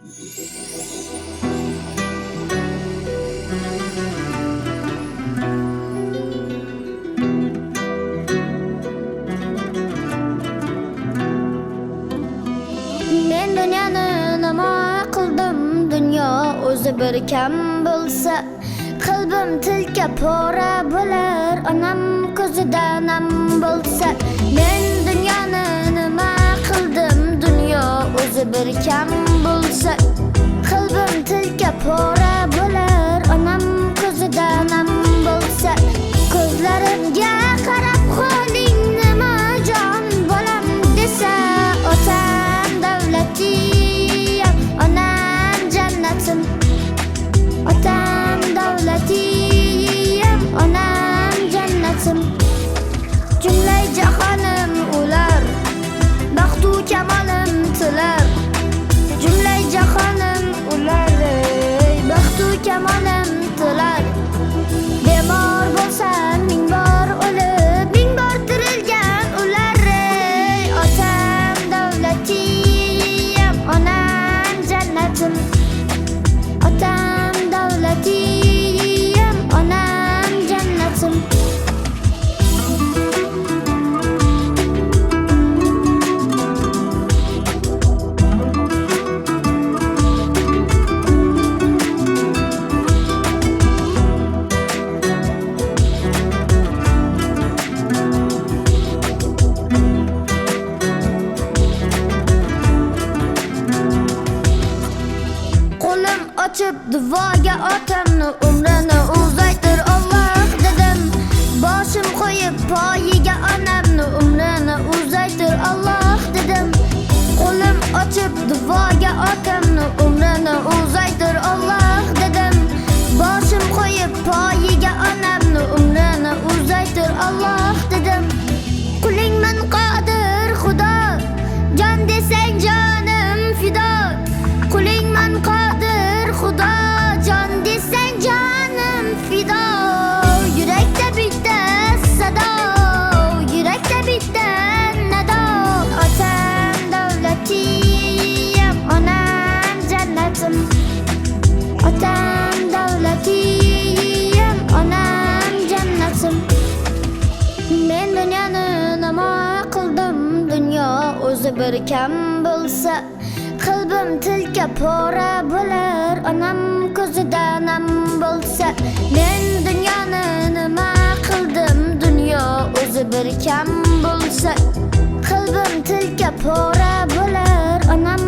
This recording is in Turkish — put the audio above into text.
Men dunyoni nima qildim, dunyo o'zi bir kam bo'lsa, qalbim tilka pora bo'lar, onam ko'zida nam bo'lsa. Men dunyoni nima qildim, dunyo o'zi bir kam bo'lsa, qalbim tilka pora bo'lar, onam ko'zida nam bo'lsa. Ko'zlarimga qarab qoling nima jon bolam desa, otam davlatiyam, onam jannatim. Otam davlatiyam, onam jannatim. Jumla jahonim ular, baxtu kamolim tilar. Jumla jahonim ular, baxtu kamolim tilar. Bemor bo'lsam ming bor o'lib, ming bor tirilgan ular. Otam davlatiyam, onam jannatim. Otam davlatiyam, onam jannatim. Qo'lim ochib duoga otamni umrini uzaytir Alloh dedim. Boshim qo'yib poyiga onamni umrini uzaytir Alloh dedim. Qo'lim ochib duoga otamni umrini uzaytir Alloh dedim. Boshim qo'yib poyiga onamni umrini uzaytir Alloh dedim. Qulingman qodir Xudo, jon desang jonim fido. Qulingman qodir Xudo, jon desang jonim fido. Yurakda bitta sado, yurakda bitta nado. Otam davlatiyam, onam jannatim. Otam davlatiyam, onam jannatim. Men dunyoni nima qildim, dunyo o'zi bir kam bo'lsa, qalbim tilka pora bo'lar, onam ko'zida nam bo'lsa. Men dunyoni nima qildim, dunyo o'zi bir kam bo'lsa, qalbim tilka pora bo'lar, onam